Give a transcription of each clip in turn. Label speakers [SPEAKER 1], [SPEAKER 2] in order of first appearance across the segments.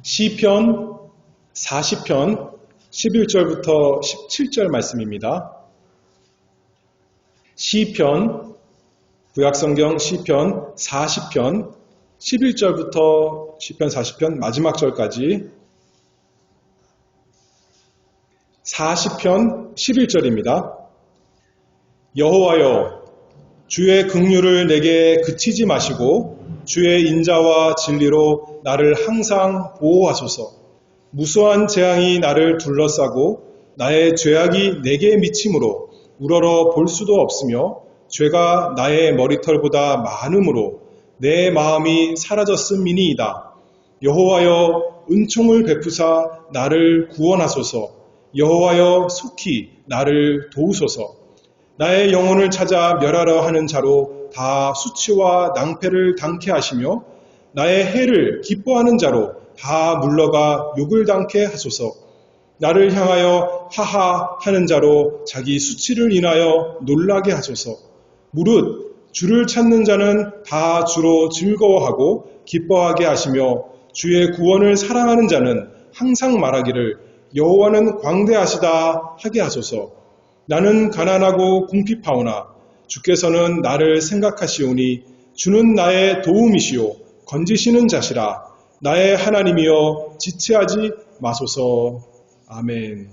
[SPEAKER 1] 시편 40편 11절부터 17절 말씀입니다. 시편, 구약성경 시편 40편 11절부터 시편 40편 마지막 절까지 40편 11절입니다. 여호와여, 주의 긍휼을 내게 그치지 마시고 주의 인자와 진리로 나를 항상 보호하소서. 무수한 재앙이 나를 둘러싸고 나의 죄악이 내게 미침으로 우러러 볼 수도 없으며 죄가 나의 머리털보다 많음으로 내 마음이 사라졌음이니이다. 여호와여, 은총을 베푸사 나를 구원하소서. 여호와여, 속히 나를 도우소서. 나의 영혼을 찾아 멸하려 하는 자로 다 수치와 낭패를 당케 하시며 나의 해를 기뻐하는 자로 다 물러가 욕을 당케 하소서. 나를 향하여 하하 하는 자로 자기 수치를 인하여 놀라게 하소서. 무릇 주를 찾는 자는 다 주로 즐거워하고 기뻐하게 하시며 주의 구원을 사랑하는 자는 항상 말하기를 여호와는 광대하시다 하게 하소서. 나는 가난하고 궁핍하오나 주께서는 나를 생각하시오니 주는 나의 도움이시오 건지시는 자시라. 나의 하나님이여 지체하지 마소서. 아멘.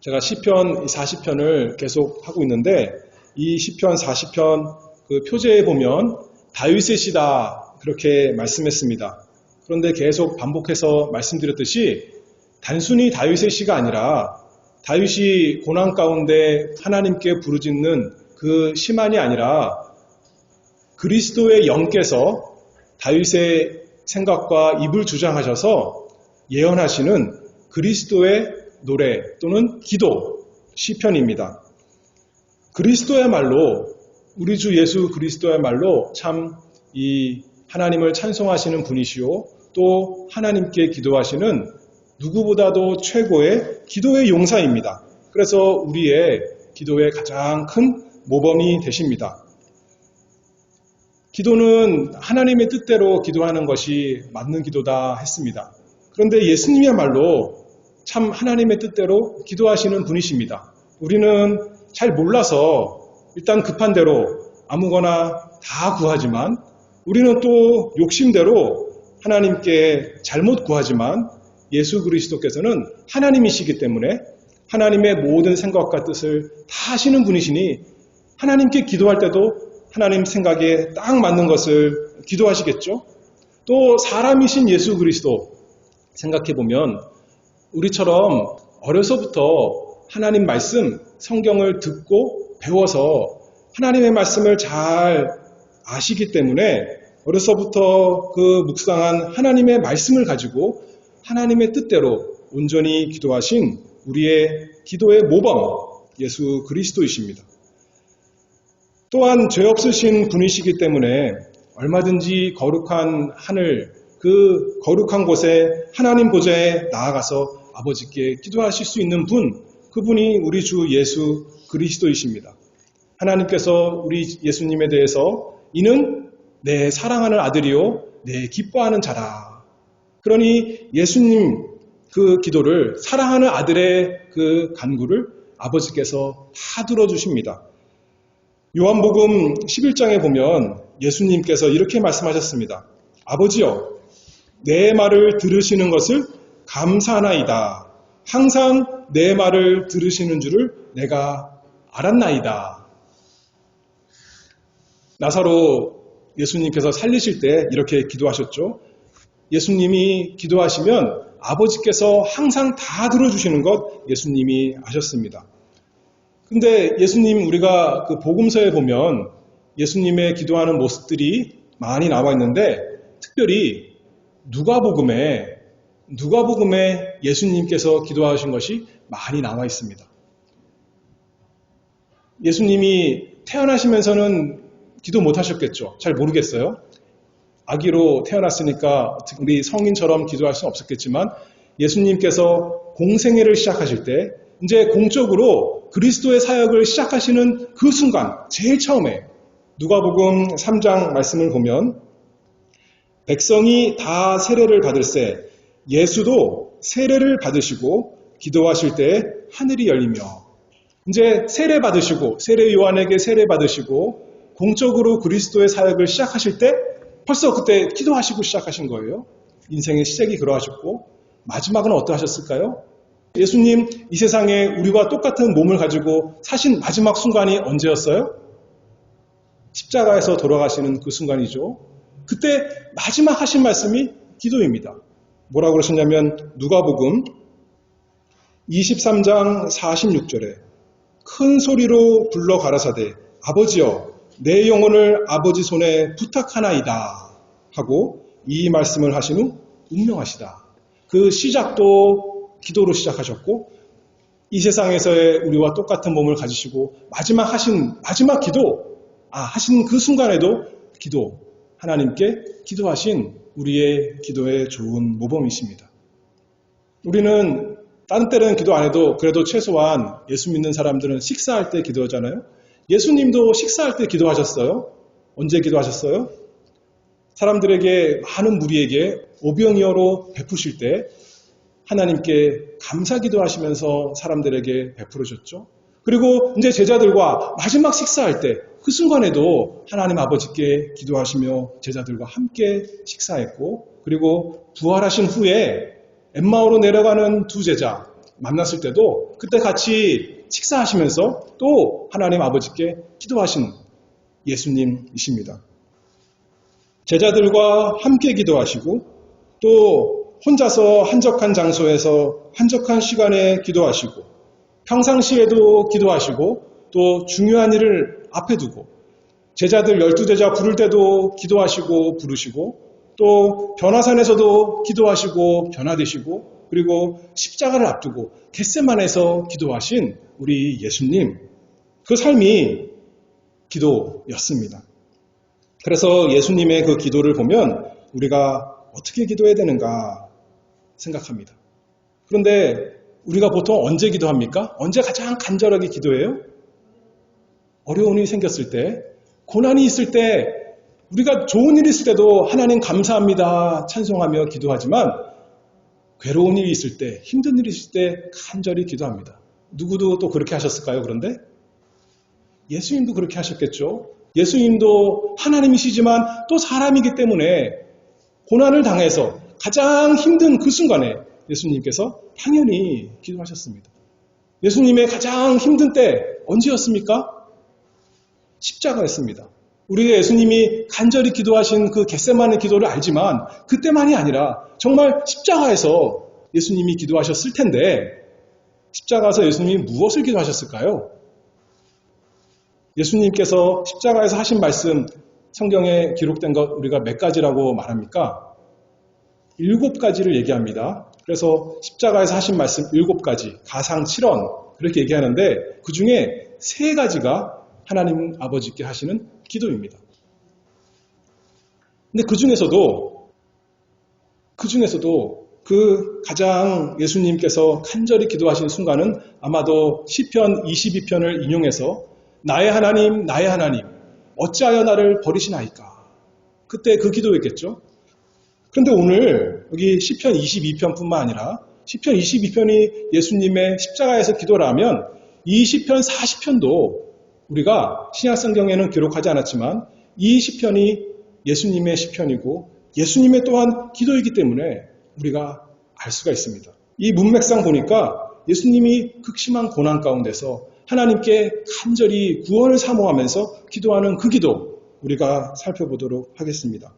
[SPEAKER 1] 제가 시편 40편을 계속 하고 있는데 이 시편 40편 그 표제에 보면 다윗의 시다 그렇게 말씀했습니다. 그런데 계속 반복해서 말씀드렸듯이 단순히 다윗의 시가 아니라 다윗이 고난 가운데 하나님께 부르짖는 그 시만이 아니라 그리스도의 영께서 다윗의 생각과 입을 주장하셔서 예언하시는 그리스도의 노래 또는 기도 시편입니다. 그리스도야말로 우리 주 예수 그리스도야말로 참 이 하나님을 찬송하시는 분이시오 또 하나님께 기도하시는 누구보다도 최고의 기도의 용사입니다. 그래서 우리의 기도의 가장 큰 모범이 되십니다. 기도는 하나님의 뜻대로 기도하는 것이 맞는 기도다 했습니다. 그런데 예수님이야말로 참 하나님의 뜻대로 기도하시는 분이십니다. 우리는 잘 몰라서 일단 급한 대로 아무거나 다 구하지만 우리는 또 욕심대로 하나님께 잘못 구하지만 예수 그리스도께서는 하나님이시기 때문에 하나님의 모든 생각과 뜻을 다 하시는 분이시니 하나님께 기도할 때도 하나님 생각에 딱 맞는 것을 기도하시겠죠. 또 사람이신 예수 그리스도 생각해보면 우리처럼 어려서부터 하나님 말씀, 성경을 듣고 배워서 하나님의 말씀을 잘 아시기 때문에 어려서부터 그 묵상한 하나님의 말씀을 가지고 하나님의 뜻대로 온전히 기도하신 우리의 기도의 모범 예수 그리스도이십니다. 또한 죄 없으신 분이시기 때문에 얼마든지 거룩한 하늘 그 거룩한 곳에 하나님 보좌에 나아가서 아버지께 기도하실 수 있는 분 그분이 우리 주 예수 그리스도이십니다. 하나님께서 우리 예수님에 대해서 이는 내 사랑하는 아들이요 내 기뻐하는 자라. 그러니 예수님 그 기도를 사랑하는 아들의 그 간구를 아버지께서 다 들어주십니다. 요한복음 11장에 보면 예수님께서 이렇게 말씀하셨습니다. 아버지여, 내 말을 들으시는 것을 감사하나이다. 항상 내 말을 들으시는 줄을 내가 알았나이다. 나사로 예수님께서 살리실 때 이렇게 기도하셨죠. 예수님이 기도하시면 아버지께서 항상 다 들어주시는 것 예수님이 아셨습니다. 근데 예수님 우리가 그 복음서에 보면 예수님의 기도하는 모습들이 많이 나와 있는데 특별히 누가복음에 예수님께서 기도하신 것이 많이 나와 있습니다. 예수님이 태어나시면서는 기도 못 하셨겠죠. 잘 모르겠어요. 아기로 태어났으니까 우리 성인처럼 기도할 수는 없었겠지만 예수님께서 공생애를 시작하실 때 이제 공적으로 그리스도의 사역을 시작하시는 그 순간 제일 처음에 누가복음 3장 말씀을 보면 백성이 다 세례를 받을새 예수도 세례를 받으시고 기도하실 때 하늘이 열리며 이제 세례 받으시고 세례 요한에게 세례 받으시고 공적으로 그리스도의 사역을 시작하실 때 벌써 그때 기도하시고 시작하신 거예요. 인생의 시작이 그러하셨고 마지막은 어떠하셨을까요? 예수님 이 세상에 우리와 똑같은 몸을 가지고 사신 마지막 순간이 언제였어요? 십자가에서 돌아가시는 그 순간이죠. 그때 마지막 하신 말씀이 기도입니다. 뭐라고 그러셨냐면 누가복음 23장 46절에 큰 소리로 불러 가라사대 아버지여 내 영혼을 아버지 손에 부탁하나이다 하고 이 말씀을 하신 후 운명하시다. 그 시작도 기도로 시작하셨고 이 세상에서의 우리와 똑같은 몸을 가지시고 마지막 기도 하신 그 순간에도 기도 하나님께 기도하신 우리의 기도의 좋은 모범이십니다. 우리는 다른 때는 기도 안 해도 그래도 최소한 예수 믿는 사람들은 식사할 때 기도하잖아요. 예수님도 식사할 때 기도하셨어요. 언제 기도하셨어요? 사람들에게 많은 무리에게 오병이어로 베푸실 때 하나님께 감사 기도하시면서 사람들에게 베풀으셨죠. 그리고 이제 제자들과 마지막 식사할 때 그 순간에도 하나님 아버지께 기도하시며 제자들과 함께 식사했고 그리고 부활하신 후에 엠마오로 내려가는 두 제자 만났을 때도 그때 같이 식사하시면서 또 하나님 아버지께 기도하신 예수님이십니다. 제자들과 함께 기도하시고 또 혼자서 한적한 장소에서 한적한 시간에 기도하시고 평상시에도 기도하시고 또 중요한 일을 앞에 두고 제자들 12제자 부를 때도 기도하시고 부르시고 또 변화산에서도 기도하시고 변화되시고 그리고 십자가를 앞두고 겟세마네에서 기도하신 우리 예수님 그 삶이 기도였습니다. 그래서 예수님의 그 기도를 보면 우리가 어떻게 기도해야 되는가 생각합니다. 그런데 우리가 보통 언제 기도합니까? 언제 가장 간절하게 기도해요? 어려운 일이 생겼을 때, 고난이 있을 때, 우리가 좋은 일이 있을 때도 하나님 감사합니다 찬송하며 기도하지만 괴로운 일이 있을 때, 힘든 일이 있을 때 간절히 기도합니다. 누구도 또 그렇게 하셨을까요? 그런데 예수님도 그렇게 하셨겠죠. 예수님도 하나님이시지만 또 사람이기 때문에 고난을 당해서 가장 힘든 그 순간에 예수님께서 당연히 기도하셨습니다. 예수님의 가장 힘든 때 언제였습니까? 십자가였습니다. 우리가 예수님이 간절히 기도하신 그 겟세마네 기도를 알지만 그때만이 아니라 정말 십자가에서 예수님이 기도하셨을 텐데 십자가에서 예수님이 무엇을 기도하셨을까요? 예수님께서 십자가에서 하신 말씀 성경에 기록된 것 우리가 몇 가지라고 말합니까? 7가지를 얘기합니다. 그래서 십자가에서 하신 말씀 7가지, 가상 7원 그렇게 얘기하는데 그 중에 3가지가 하나님 아버지께 하시는 기도입니다. 근데 그 중에서도 그 가장 예수님께서 간절히 기도하신 순간은 아마도 시편 22편을 인용해서 나의 하나님 어찌하여 나를 버리시나이까 그때 그 기도였겠죠. 그런데 오늘 여기 시편 22편뿐만 아니라 시편 22편이 예수님의 십자가에서 기도라면 이 시편 40편도 우리가 신약성경에는 기록하지 않았지만 이 시편이 예수님의 시편이고 예수님의 또한 기도이기 때문에 우리가 알 수가 있습니다. 이 문맥상 보니까 예수님이 극심한 고난 가운데서 하나님께 간절히 구원을 사모하면서 기도하는 그 기도 우리가 살펴보도록 하겠습니다.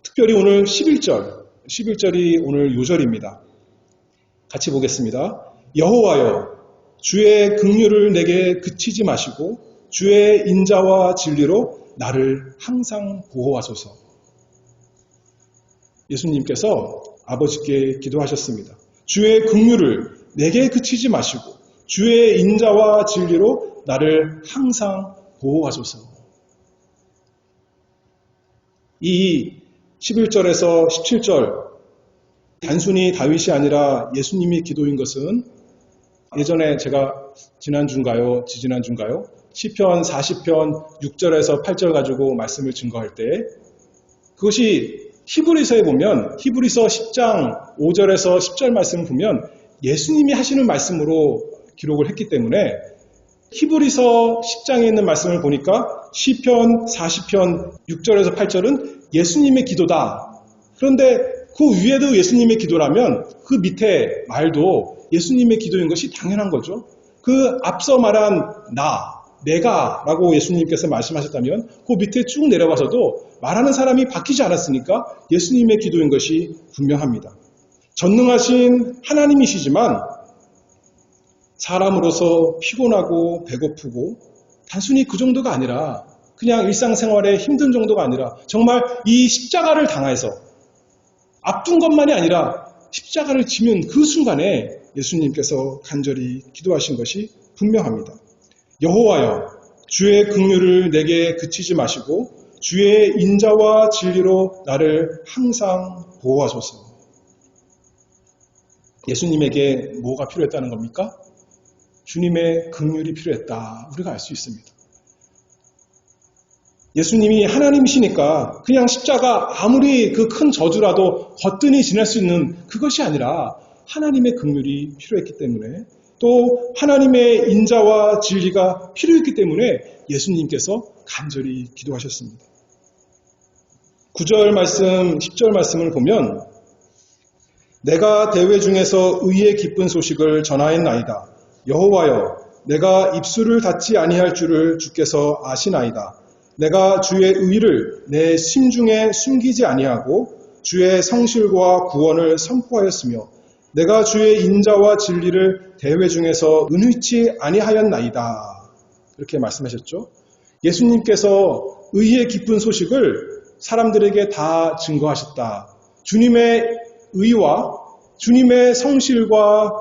[SPEAKER 1] 특별히 오늘 11절이 오늘 요절입니다. 같이 보겠습니다. 여호와여 주의 긍휼을 내게 그치지 마시고 주의 인자와 진리로 나를 항상 보호하소서. 예수님께서 아버지께 기도하셨습니다. 주의 긍휼을 내게 그치지 마시고 주의 인자와 진리로 나를 항상 보호하소서. 이 11절에서 17절 단순히 다윗이 아니라 예수님이 기도인 것은 예전에 제가 지난주인가요? 시편 40편 6절에서 8절 가지고 말씀을 증거할 때 그것이 히브리서에 보면 히브리서 10장 5절에서 10절 말씀을 보면 예수님이 하시는 말씀으로 기록을 했기 때문에 히브리서 10장에 있는 말씀을 보니까 시편 40편 6절에서 8절은 예수님의 기도다. 그런데 그 위에도 예수님의 기도라면 그 밑에 말도 예수님의 기도인 것이 당연한 거죠. 그 앞서 말한 내가 라고 예수님께서 말씀하셨다면 그 밑에 쭉 내려가서도 말하는 사람이 바뀌지 않았으니까 예수님의 기도인 것이 분명합니다. 전능하신 하나님이시지만 사람으로서 피곤하고 배고프고 단순히 그 정도가 아니라 그냥 일상생활에 힘든 정도가 아니라 정말 이 십자가를 당해서 앞둔 것만이 아니라 십자가를 지면 그 순간에 예수님께서 간절히 기도하신 것이 분명합니다. 여호와여 주의 긍휼을 내게 그치지 마시고 주의 인자와 진리로 나를 항상 보호하소서. 예수님에게 뭐가 필요했다는 겁니까? 주님의 긍휼이 필요했다. 우리가 알 수 있습니다. 예수님이 하나님이시니까 그냥 십자가 아무리 그 큰 저주라도 거뜬히 지낼 수 있는 그것이 아니라 하나님의 긍휼이 필요했기 때문에 또 하나님의 인자와 진리가 필요했기 때문에 예수님께서 간절히 기도하셨습니다. 9절 말씀, 10절 말씀을 보면 내가 대회 중에서 의의 기쁜 소식을 전하였나이다. 여호와여 내가 입술을 닫지 아니할 줄을 주께서 아시나이다. 내가 주의 의를 내 심중에 숨기지 아니하고 주의 성실과 구원을 선포하였으며 내가 주의 인자와 진리를 대회 중에서 은휘치 아니하였나이다. 이렇게 말씀하셨죠. 예수님께서 의의 기쁜 소식을 사람들에게 다 증거하셨다. 주님의 의와 주님의 성실과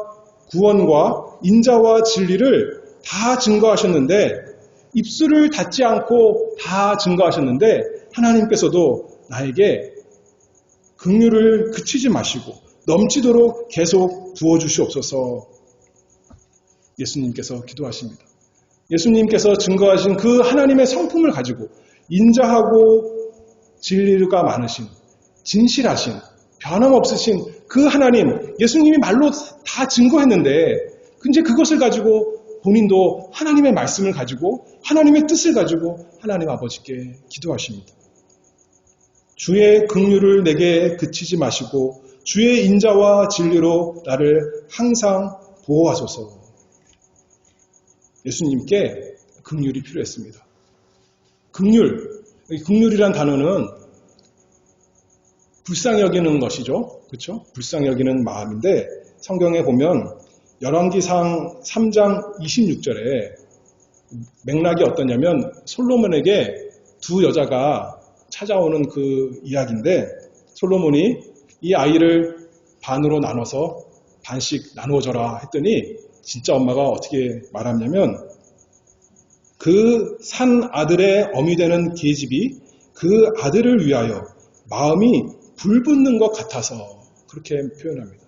[SPEAKER 1] 구원과 인자와 진리를 다 증거하셨는데 입술을 닫지 않고 다 증거하셨는데 하나님께서도 나에게 긍휼을 그치지 마시고 넘치도록 계속 부어주시옵소서. 예수님께서 기도하십니다. 예수님께서 증거하신 그 하나님의 성품을 가지고 인자하고 진리가 많으신, 진실하신, 변함없으신 그 하나님, 예수님이 말로 다 증거했는데 이제 그것을 가지고 본인도 하나님의 말씀을 가지고 하나님의 뜻을 가지고 하나님 아버지께 기도하십니다. 주의 긍휼을 내게 그치지 마시고 주의 인자와 진리로 나를 항상 보호하소서. 예수님께 긍휼이 필요했습니다. 긍휼이란 단어는 불쌍히 여기는 것이죠. 그렇죠? 불쌍히 여기는 마음인데 성경에 보면 열왕기상 3장 26절에 맥락이 어떠냐면 솔로몬에게 두 여자가 찾아오는 그 이야기인데 솔로몬이 이 아이를 반으로 나눠서 반씩 나누어줘라 했더니 진짜 엄마가 어떻게 말하냐면 그 산 아들의 어미 되는 계집이 그 아들을 위하여 마음이 불붙는 것 같아서 그렇게 표현합니다.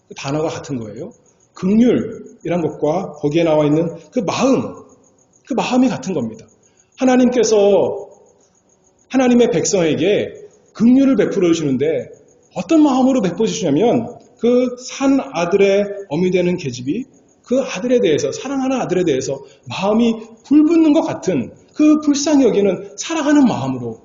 [SPEAKER 1] 그 단어가 같은 거예요. 긍휼이란 것과 거기에 나와 있는 그 마음이 같은 겁니다. 하나님께서 하나님의 백성에게 긍휼을 베풀어 주시는데 어떤 마음으로 베풀어 주시냐면 그 산 아들의 어미 되는 계집이 그 아들에 대해서 사랑하는 아들에 대해서 마음이 불붙는 것 같은 그 불쌍히 여기는 사랑하는 마음으로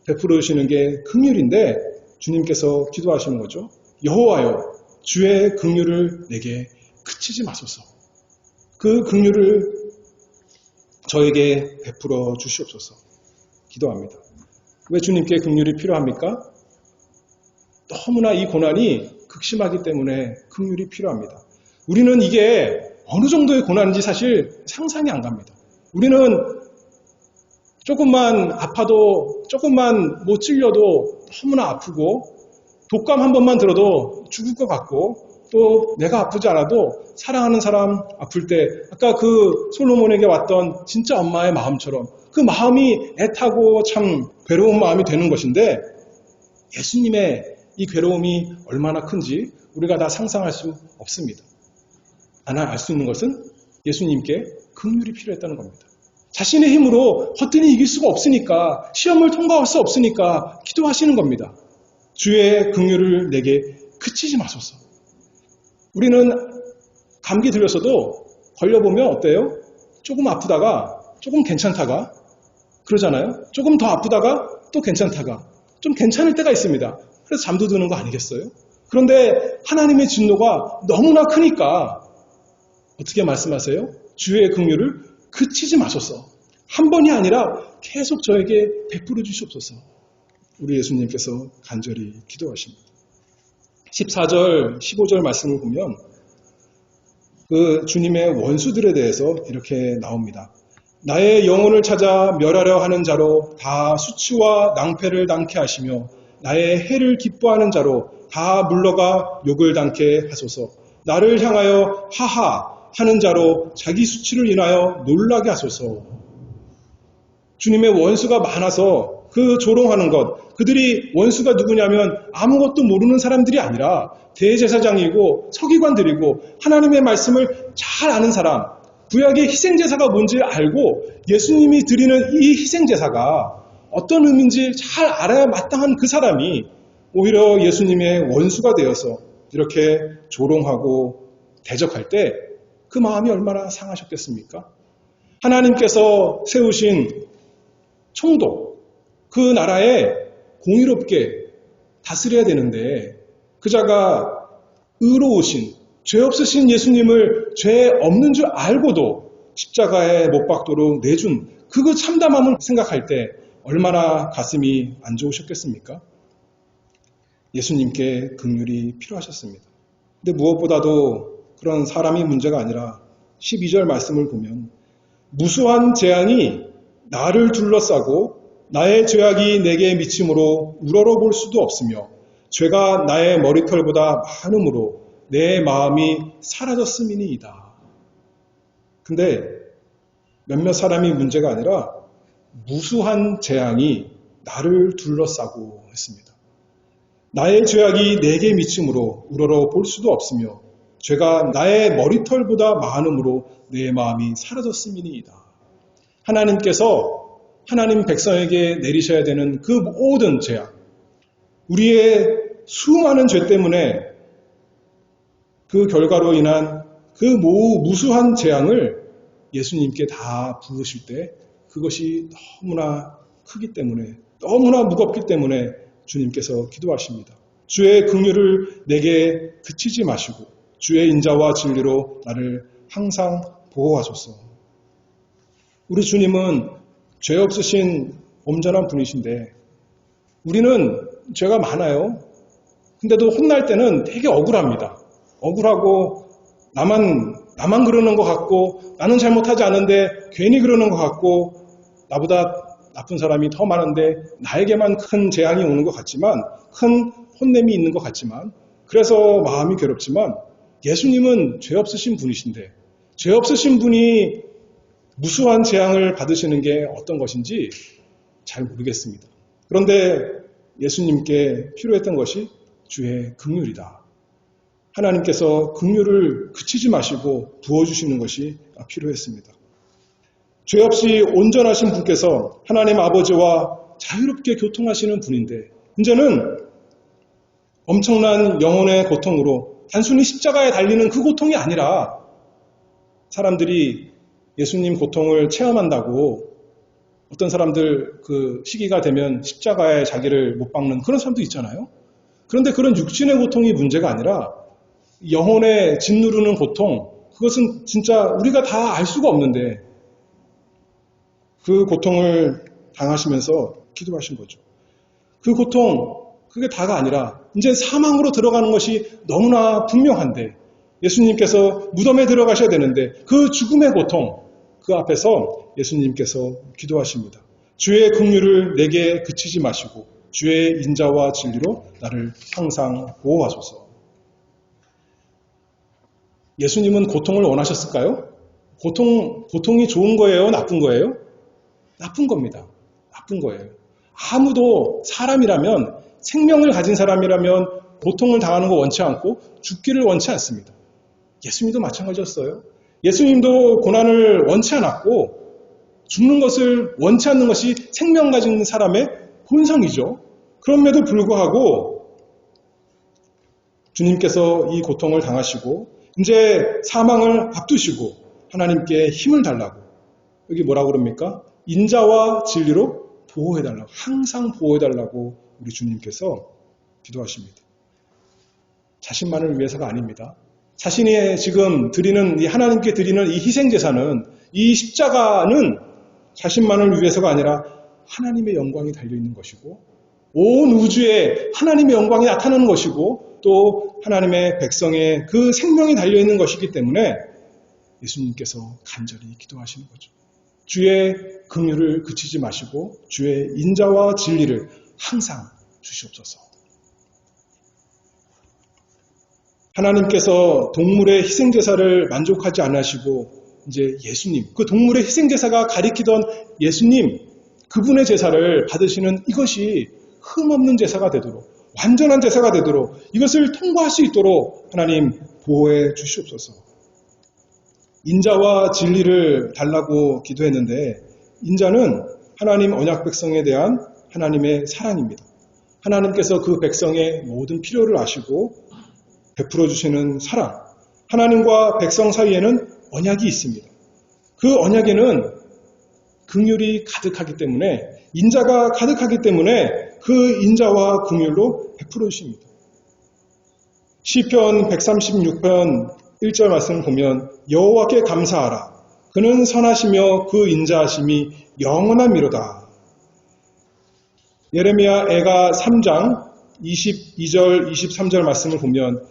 [SPEAKER 1] 베풀어 주시는 게 긍휼인데 주님께서 기도하시는 거죠. 여호와여 주의 긍휼을 내게 그치지 마소서. 그 긍휼을 저에게 베풀어 주시옵소서. 기도합니다. 왜 주님께 긍휼이 필요합니까? 너무나 이 고난이 극심하기 때문에 긍휼이 필요합니다. 우리는 이게 어느 정도의 고난인지 사실 상상이 안 갑니다. 우리는 조금만 아파도 조금만 못 찔려도 너무나 아프고 독감 한 번만 들어도 죽을 것 같고 또 내가 아프지 않아도 사랑하는 사람 아플 때 아까 그 솔로몬에게 왔던 진짜 엄마의 마음처럼 그 마음이 애타고 참 괴로운 마음이 되는 것인데 예수님의 이 괴로움이 얼마나 큰지 우리가 다 상상할 수 없습니다. 하나 알 수 있는 것은 예수님께 긍휼이 필요했다는 겁니다. 자신의 힘으로 허튼히 이길 수가 없으니까, 시험을 통과할 수 없으니까 기도하시는 겁니다. 주의 긍휼을 내게 그치지 마소서. 우리는 감기 들렸어도 걸려보면 어때요? 조금 아프다가 조금 괜찮다가 그러잖아요. 조금 더 아프다가 또 괜찮다가 좀 괜찮을 때가 있습니다. 그래서 잠도 드는 거 아니겠어요? 그런데 하나님의 진노가 너무나 크니까 어떻게 말씀하세요? 주의 긍휼을 그치지 마소서. 한 번이 아니라 계속 저에게 베풀어 주시옵소서. 우리 예수님께서 간절히 기도하십니다. 14절, 15절 말씀을 보면 그 주님의 원수들에 대해서 이렇게 나옵니다. 나의 영혼을 찾아 멸하려 하는 자로 다 수치와 낭패를 당케 하시며 나의 해를 기뻐하는 자로 다 물러가 욕을 당케 하소서. 나를 향하여 하하 하는 자로 자기 수치를 인하여 놀라게 하소서. 주님의 원수가 많아서 그 조롱하는 것, 그들이 원수가 누구냐면 아무것도 모르는 사람들이 아니라 대제사장이고 서기관들이고 하나님의 말씀을 잘 아는 사람, 구약의 희생제사가 뭔지 알고 예수님이 드리는 이 희생제사가 어떤 의미인지 잘 알아야 마땅한 그 사람이 오히려 예수님의 원수가 되어서 이렇게 조롱하고 대적할 때 그 마음이 얼마나 상하셨겠습니까? 하나님께서 세우신 총독, 그 나라에 공의롭게 다스려야 되는데 그 자가 의로우신 죄 없으신 예수님을 죄 없는 줄 알고도 십자가에 못 박도록 내준 그 참담함을 생각할 때 얼마나 가슴이 안 좋으셨겠습니까? 예수님께 긍휼이 필요하셨습니다. 근데 무엇보다도 그런 사람이 문제가 아니라 12절 말씀을 보면 무수한 재앙이 나를 둘러싸고 나의 죄악이 내게 미침으로 우러러볼 수도 없으며 죄가 나의 머리털보다 많음으로 내 마음이 사라졌음이니이다. 근데 몇몇 사람이 문제가 아니라 무수한 재앙이 나를 둘러싸고 했습니다. 나의 죄악이 내게 미침으로 우러러볼 수도 없으며 죄가 나의 머리털보다 많음으로 내 마음이 사라졌음이니이다. 하나님께서 하나님 백성에게 내리셔야 되는 그 모든 재앙, 우리의 수많은 죄 때문에 그 결과로 인한 그 무수한 재앙을 예수님께 다 부으실 때 그것이 너무나 크기 때문에, 너무나 무겁기 때문에 주님께서 기도하십니다. 주의 긍휼을 내게 그치지 마시고 주의 인자와 진리로 나를 항상 보호하소서. 우리 주님은 죄 없으신 온전한 분이신데 우리는 죄가 많아요. 근데도 혼날 때는 되게 억울합니다. 억울하고 나만 그러는 것 같고 나는 잘못하지 않은데 괜히 그러는 것 같고 나보다 나쁜 사람이 더 많은데 나에게만 큰 재앙이 오는 것 같지만 큰 혼냄이 있는 것 같지만 그래서 마음이 괴롭지만 예수님은 죄 없으신 분이신데 죄 없으신 분이 무수한 재앙을 받으시는 게 어떤 것인지 잘 모르겠습니다. 그런데 예수님께 필요했던 것이 주의 긍휼이다. 하나님께서 긍휼을 그치지 마시고 부어주시는 것이 필요했습니다. 죄 없이 온전하신 분께서 하나님 아버지와 자유롭게 교통하시는 분인데 이제는 엄청난 영혼의 고통으로 단순히 십자가에 달리는 그 고통이 아니라 사람들이 예수님 고통을 체험한다고 어떤 사람들 그 시기가 되면 십자가에 자기를 못 박는 그런 사람도 있잖아요. 그런데 그런 육신의 고통이 문제가 아니라 영혼에 짓누르는 고통, 그것은 진짜 우리가 다 알 수가 없는데 그 고통을 당하시면서 기도하신 거죠. 그 고통, 그게 다가 아니라 이제 사망으로 들어가는 것이 너무나 분명한데 예수님께서 무덤에 들어가셔야 되는데 그 죽음의 고통, 그 앞에서 예수님께서 기도하십니다. 주의 긍휼을 내게 그치지 마시고 주의 인자와 진리로 나를 항상 보호하소서. 예수님은 고통을 원하셨을까요? 고통이 좋은 거예요? 나쁜 거예요? 나쁜 겁니다. 나쁜 거예요. 아무도 사람이라면, 생명을 가진 사람이라면 고통을 당하는 거 원치 않고 죽기를 원치 않습니다. 예수님도 마찬가지였어요. 예수님도 고난을 원치 않았고 죽는 것을 원치 않는 것이 생명 가진 사람의 본성이죠. 그럼에도 불구하고 주님께서 이 고통을 당하시고 이제 사망을 앞두시고 하나님께 힘을 달라고, 여기 뭐라고 그럽니까? 인자와 진리로 보호해달라고, 항상 보호해달라고 우리 주님께서 기도하십니다. 자신만을 위해서가 아닙니다. 자신이 지금 드리는, 하나님께 드리는 이 희생제사는, 이 십자가는 자신만을 위해서가 아니라 하나님의 영광이 달려있는 것이고, 온 우주에 하나님의 영광이 나타나는 것이고, 또 하나님의 백성의 그 생명이 달려있는 것이기 때문에 예수님께서 간절히 기도하시는 거죠. 주의 긍휼을 그치지 마시고 주의 인자와 진리를 항상 주시옵소서. 하나님께서 동물의 희생제사를 만족하지 않으시고 이제 예수님, 그 동물의 희생제사가 가리키던 예수님, 그분의 제사를 받으시는 이것이 흠없는 제사가 되도록, 완전한 제사가 되도록, 이것을 통과할 수 있도록 하나님 보호해 주시옵소서. 인자와 진리를 달라고 기도했는데, 인자는 하나님 언약 백성에 대한 하나님의 사랑입니다. 하나님께서 그 백성의 모든 필요를 아시고 베풀어 주시는 사랑, 하나님과 백성 사이에는 언약이 있습니다. 그 언약에는 긍휼이 가득하기 때문에, 인자가 가득하기 때문에 그 인자와 긍휼로 베풀어 주십니다. 시편 136편 1절 말씀을 보면 여호와께 감사하라. 그는 선하시며 그 인자하심이 영원함이로다. 예레미야 애가 3장 22절 23절 말씀을 보면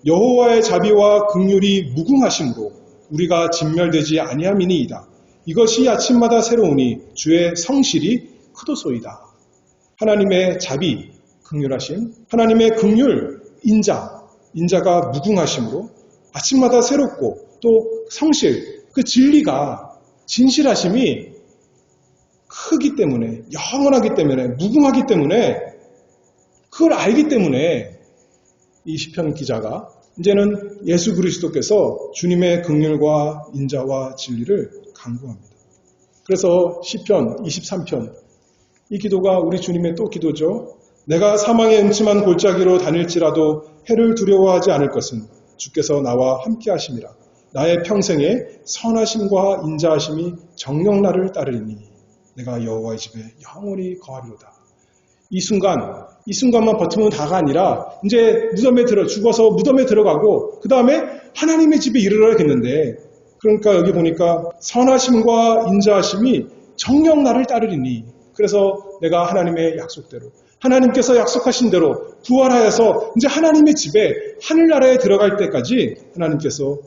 [SPEAKER 1] 여호와의 자비와 긍휼이 무궁하심으로 우리가 진멸되지 아니함이니이다. 이것이 아침마다 새로우니 주의 성실이 크도소이다. 하나님의 자비, 긍휼하심, 하나님의 긍휼, 인자가 무궁하심으로 아침마다 새롭고 또 성실, 그 진리가, 진실하심이 크기 때문에, 영원하기 때문에, 무궁하기 때문에, 그걸 알기 때문에 이 시편 기자가 이제는 예수 그리스도께서 주님의 긍휼과 인자와 진리를 간구합니다. 그래서 시편 23편, 이 기도가 우리 주님의 또 기도죠. 내가 사망의 음침한 골짜기로 다닐지라도 해를 두려워하지 않을 것은 주께서 나와 함께 하심이라. 나의 평생에 선하심과 인자하심이 정녕 나를 따르리니 내가 여호와의 집에 영원히 거하리로다. 이 순간만 버티면 다가 아니라 이제 죽어서 무덤에 들어가고 그 다음에 하나님의 집에 이르러야겠는데, 그러니까 여기 보니까 선하심과 인자하심이 정녕 나를 따르리니, 그래서 내가 하나님의 약속대로, 하나님께서 약속하신 대로 부활하여서 이제 하나님의 집에 하늘나라에 들어갈 때까지 하나님께서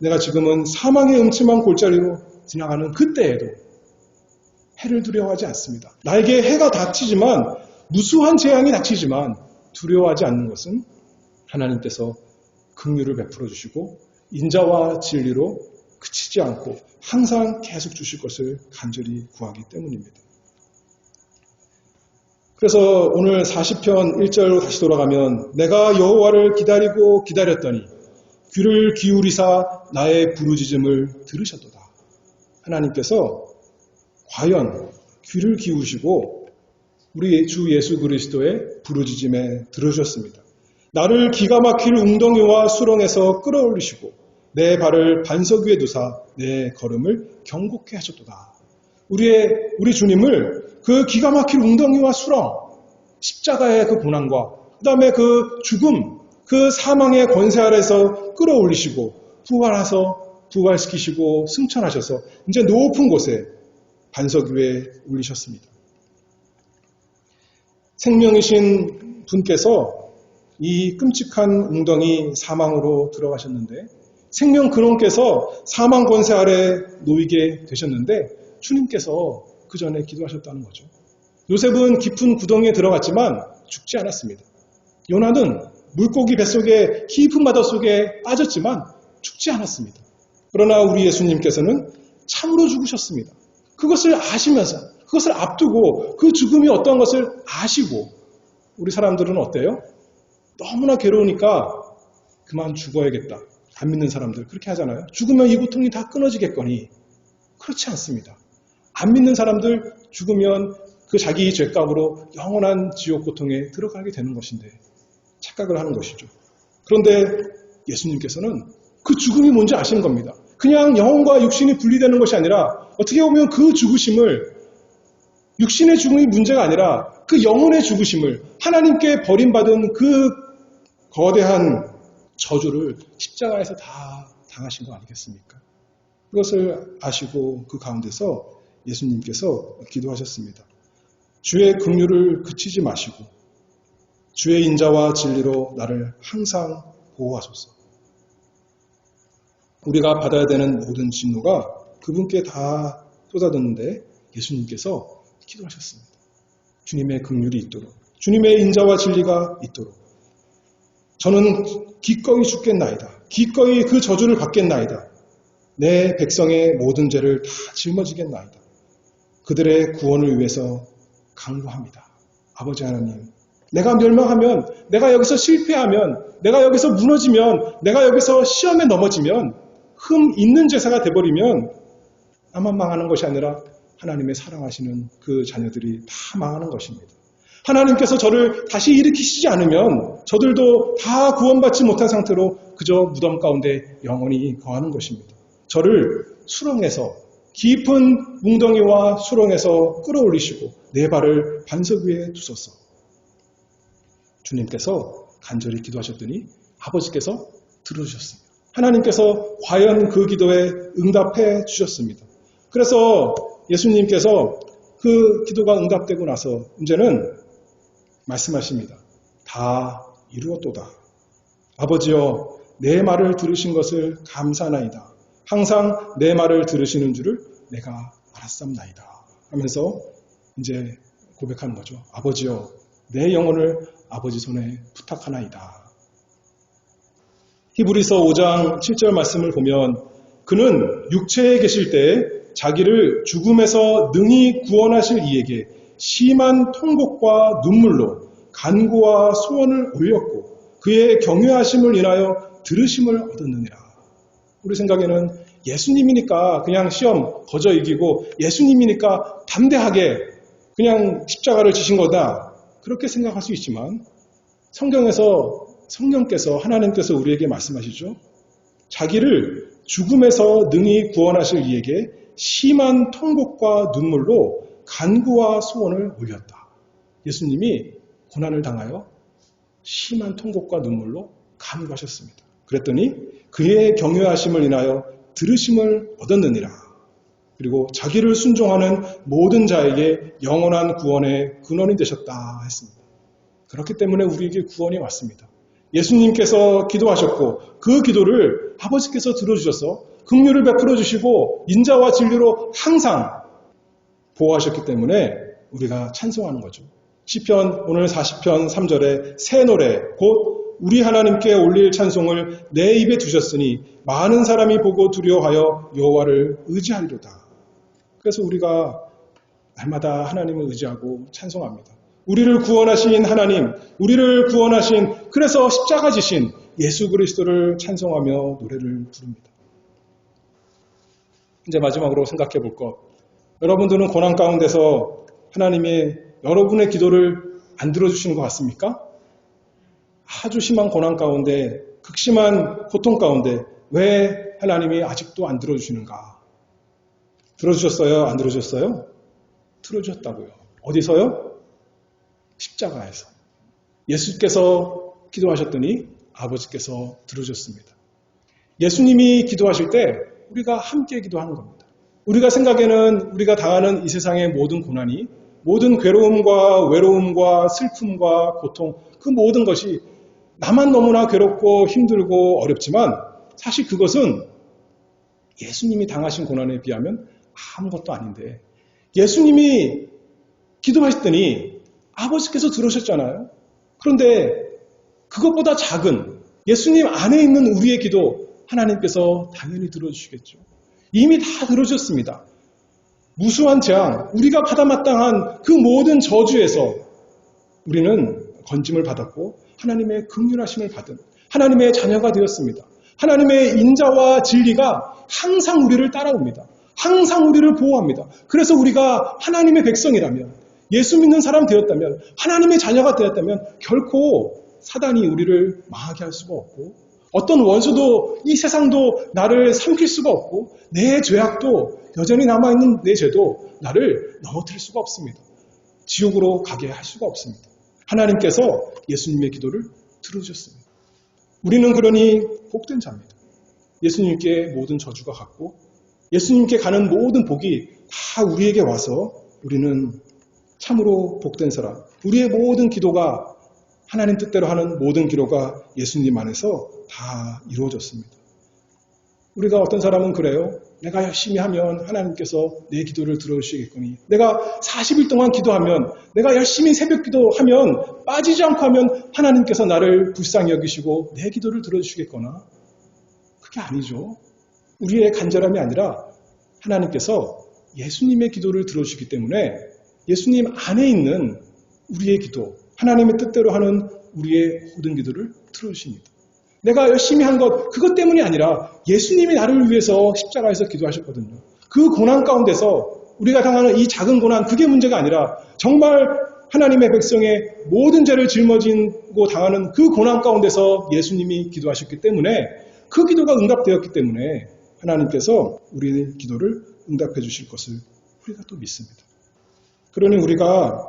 [SPEAKER 1] 내가 지금은 사망의 음침한 골짜기로 지나가는 그때에도 해를 두려워하지 않습니다. 나에게 해가 닥치지만, 무수한 재앙이 닥치지만 두려워하지 않는 것은 하나님께서 긍휼을 베풀어 주시고 인자와 진리로 그치지 않고 항상 계속 주실 것을 간절히 구하기 때문입니다. 그래서 오늘 40편 1절로 다시 돌아가면 내가 여호와를 기다리고 기다렸더니 귀를 기울이사 나의 부르짖음을 들으셨도다. 하나님께서 과연 귀를 기우시고 우리 주 예수 그리스도의 부르짖음에 들어주셨습니다. 나를 기가 막힐 웅덩이와 수렁에서 끌어올리시고 내 발을 반석 위에 두사 내 걸음을 경고케 하셨도다. 우리 주님을 그 기가 막힐 웅덩이와 수렁, 십자가의 그 고난과 그 다음에 그 죽음, 그 사망의 권세 아래서 끌어올리시고 부활시키시고 승천하셔서 이제 높은 곳에 반석 위에 올리셨습니다. 생명이신 분께서 이 끔찍한 웅덩이 사망으로 들어가셨는데, 생명 근원께서 사망 권세 아래 놓이게 되셨는데 주님께서 그 전에 기도하셨다는 거죠. 요셉은 깊은 구덩이에 들어갔지만 죽지 않았습니다. 요나는 물고기 뱃속에 깊은 바다 속에 빠졌지만 죽지 않았습니다. 그러나 우리 예수님께서는 참으로 죽으셨습니다. 그것을 아시면서, 그것을 앞두고 그 죽음이 어떤 것을 아시고, 우리 사람들은 어때요? 너무나 괴로우니까 그만 죽어야겠다. 안 믿는 사람들 그렇게 하잖아요. 죽으면 이 고통이 다 끊어지겠거니. 그렇지 않습니다. 안 믿는 사람들 죽으면 그 자기 죄값으로 영원한 지옥 고통에 들어가게 되는 것인데 착각을 하는 것이죠. 그런데 예수님께서는 그 죽음이 뭔지 아시는 겁니다. 그냥 영혼과 육신이 분리되는 것이 아니라 어떻게 보면 그 죽으심을 육신의 죽음이 문제가 아니라 그 영혼의 죽으심을 하나님께 버림받은 그 거대한 저주를 십자가에서 다 당하신 거 아니겠습니까? 그것을 아시고 그 가운데서 예수님께서 기도하셨습니다. 주의 긍휼을 그치지 마시고 주의 인자와 진리로 나를 항상 보호하소서. 우리가 받아야 되는 모든 진노가 그분께 다 쏟아졌는데 예수님께서 기도하셨습니다. 주님의 긍휼이 있도록, 주님의 인자와 진리가 있도록 저는 기꺼이 죽겠나이다. 기꺼이 그 저주를 받겠나이다. 내 백성의 모든 죄를 다 짊어지겠나이다. 그들의 구원을 위해서 강구합니다. 아버지 하나님, 내가 멸망하면, 내가 여기서 실패하면, 내가 여기서 무너지면, 내가 여기서 시험에 넘어지면, 흠 있는 제사가 돼버리면 나만 망하는 것이 아니라 하나님의 사랑하시는 그 자녀들이 다 망하는 것입니다. 하나님께서 저를 다시 일으키시지 않으면 저들도 다 구원받지 못한 상태로 그저 무덤 가운데 영원히 거하는 것입니다. 저를 수렁에서 깊은 웅덩이와 수렁에서 끌어올리시고 내 발을 반석 위에 두소서. 주님께서 간절히 기도하셨더니 아버지께서 들어주셨습니다. 하나님께서 과연 그 기도에 응답해 주셨습니다. 그래서 예수님께서 그 기도가 응답되고 나서 이제는 말씀하십니다. 다 이루었도다. 아버지여, 내 말을 들으신 것을 감사하나이다. 항상 내 말을 들으시는 줄을 내가 알았삼나이다. 하면서 이제 고백하는 거죠. 아버지여, 내 영혼을 아버지 손에 부탁하나이다. 히브리서 5장 7절 말씀을 보면 그는 육체에 계실 때 자기를 죽음에서 능히 구원하실 이에게 심한 통곡과 눈물로 간구와 소원을 올렸고 그의 경외하심을 인하여 들으심을 얻었느니라. 우리 생각에는 예수님이니까 그냥 시험 거저 이기고 예수님이니까 담대하게 그냥 십자가를 지신 거다. 그렇게 생각할 수 있지만 성경에서 성령께서 하나님께서 우리에게 말씀하시죠. 자기를 죽음에서 능히 구원하실 이에게 심한 통곡과 눈물로 간구와 소원을 올렸다. 예수님이 고난을 당하여 심한 통곡과 눈물로 간구하셨습니다. 그랬더니 그의 경외하심을 인하여 들으심을 얻었느니라. 그리고 자기를 순종하는 모든 자에게 영원한 구원의 근원이 되셨다 했습니다. 그렇기 때문에 우리에게 구원이 왔습니다. 예수님께서 기도하셨고 그 기도를 아버지께서 들어주셔서 긍휼을 베풀어 주시고 인자와 진리로 항상 보호하셨기 때문에 우리가 찬송하는 거죠. 시편 오늘 40편 3절에 새 노래 곧 우리 하나님께 올릴 찬송을 내 입에 두셨으니 많은 사람이 보고 두려워하여 여호와를 의지하리로다. 그래서 우리가 날마다 하나님을 의지하고 찬송합니다. 우리를 구원하신 하나님, 우리를 구원하신 그래서 십자가 지신 예수 그리스도를 찬송하며 노래를 부릅니다. 이제 마지막으로 생각해 볼 것. 여러분들은 고난 가운데서 하나님이 여러분의 기도를 안 들어주시는 것 같습니까? 아주 심한 고난 가운데, 극심한 고통 가운데 왜 하나님이 아직도 안 들어주시는가? 들어주셨어요? 안 들어주셨어요? 들어주셨다고요. 어디서요? 십자가에서. 예수께서 기도하셨더니 아버지께서 들어주셨습니다. 예수님이 기도하실 때 우리가 함께 기도하는 겁니다. 우리가 생각에는 우리가 당하는 이 세상의 모든 고난이 모든 괴로움과 외로움과 슬픔과 고통 그 모든 것이 나만 너무나 괴롭고 힘들고 어렵지만 사실 그것은 예수님이 당하신 고난에 비하면 아무것도 아닌데 예수님이 기도하셨더니 아버지께서 들으셨잖아요. 그런데 그것보다 작은 예수님 안에 있는 우리의 기도 하나님께서 당연히 들어주시겠죠. 이미 다 들어주셨습니다. 무수한 재앙, 우리가 받아 마땅한 그 모든 저주에서 우리는 건짐을 받았고 하나님의 긍휼하심을 받은 하나님의 자녀가 되었습니다. 하나님의 인자와 진리가 항상 우리를 따라옵니다. 항상 우리를 보호합니다. 그래서 우리가 하나님의 백성이라면, 예수 믿는 사람 되었다면, 하나님의 자녀가 되었다면 결코 사단이 우리를 망하게 할 수가 없고, 어떤 원수도 이 세상도 나를 삼킬 수가 없고, 내 죄악도 여전히 남아있는 내 죄도 나를 넘어뜨릴 수가 없습니다. 지옥으로 가게 할 수가 없습니다. 하나님께서 예수님의 기도를 들어주셨습니다. 우리는 그러니 복된 자입니다. 예수님께 모든 저주가 갔고 예수님께 가는 모든 복이 다 우리에게 와서 우리는 참으로 복된 사람, 우리의 모든 기도가 하나님 뜻대로 하는 모든 기도가 예수님 안에서 다 이루어졌습니다. 우리가 어떤 사람은 그래요. 내가 열심히 하면 하나님께서 내 기도를 들어주시겠거니, 내가 40일 동안 기도하면, 내가 열심히 새벽 기도하면, 빠지지 않고 하면 하나님께서 나를 불쌍히 여기시고 내 기도를 들어주시겠거나, 그게 아니죠. 우리의 간절함이 아니라 하나님께서 예수님의 기도를 들어주시기 때문에 예수님 안에 있는 우리의 기도, 하나님의 뜻대로 하는 우리의 모든 기도를 들어주십니다. 내가 열심히 한 것, 그것 때문이 아니라 예수님이 나를 위해서 십자가에서 기도하셨거든요. 그 고난 가운데서 우리가 당하는 이 작은 고난, 그게 문제가 아니라 정말 하나님의 백성의 모든 죄를 짊어지고 당하는 그 고난 가운데서 예수님이 기도하셨기 때문에, 그 기도가 응답되었기 때문에 하나님께서 우리의 기도를 응답해 주실 것을 우리가 또 믿습니다. 그러니 우리가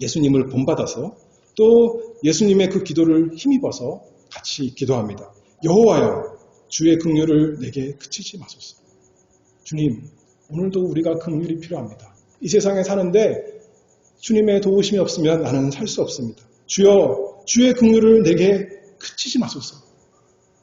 [SPEAKER 1] 예수님을 본받아서 또 예수님의 그 기도를 힘입어서 같이 기도합니다. 여호와여, 주의 긍휼을 내게 그치지 마소서. 주님, 오늘도 우리가 긍휼이 필요합니다. 이 세상에 사는데 주님의 도우심이 없으면 나는 살 수 없습니다. 주여, 주의 긍휼을 내게 그치지 마소서.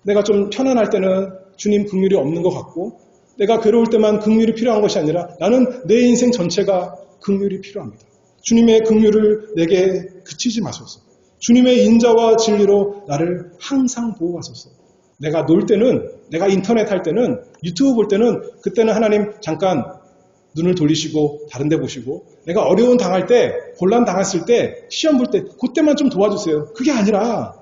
[SPEAKER 1] 내가 좀 편안할 때는 주님 긍휼이 없는 것 같고, 내가 괴로울 때만 긍휼이 필요한 것이 아니라 나는 내 인생 전체가 긍휼이 필요합니다. 주님의 긍휼을 내게 그치지 마소서. 주님의 인자와 진리로 나를 항상 보호하소서. 내가 놀 때는, 내가 인터넷 할 때는, 유튜브 볼 때는, 그때는 하나님 잠깐 눈을 돌리시고 다른 데 보시고, 내가 어려운 당할 때, 곤란 당했을 때, 시험 볼 때, 그때만 좀 도와주세요. 그게 아니라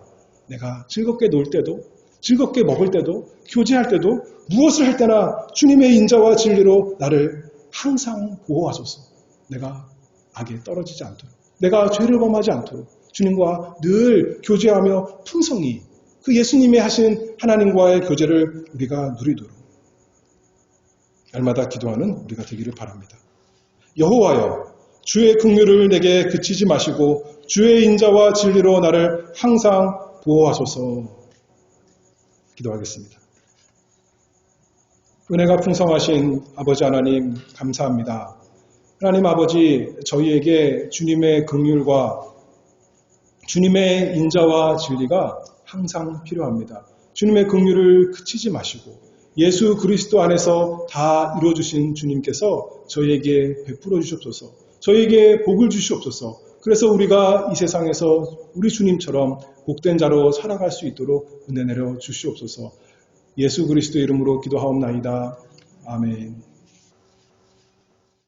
[SPEAKER 1] 내가 즐겁게 놀 때도, 즐겁게 먹을 때도, 교제할 때도, 무엇을 할 때나 주님의 인자와 진리로 나를 항상 보호하소서. 내가 악에 떨어지지 않도록, 내가 죄를 범하지 않도록 주님과 늘 교제하며 풍성히 그 예수님이 하신 하나님과의 교제를 우리가 누리도록 날마다 기도하는 우리가 되기를 바랍니다. 여호와여, 주의 긍휼을 내게 그치지 마시고 주의 인자와 진리로 나를 항상 보호하소서. 기도하겠습니다. 은혜가 풍성하신 아버지 하나님, 감사합니다. 하나님 아버지, 저희에게 주님의 긍휼과 주님의 인자와 진리가 항상 필요합니다. 주님의 긍휼을 그치지 마시고 예수 그리스도 안에서 다 이루어주신 주님께서 저희에게 베풀어 주시옵소서. 저희에게 복을 주시옵소서. 그래서 우리가 이 세상에서 우리 주님처럼 복된 자로 살아갈 수 있도록 은혜 내려 주시옵소서. 예수 그리스도 이름으로 기도하옵나이다. 아멘.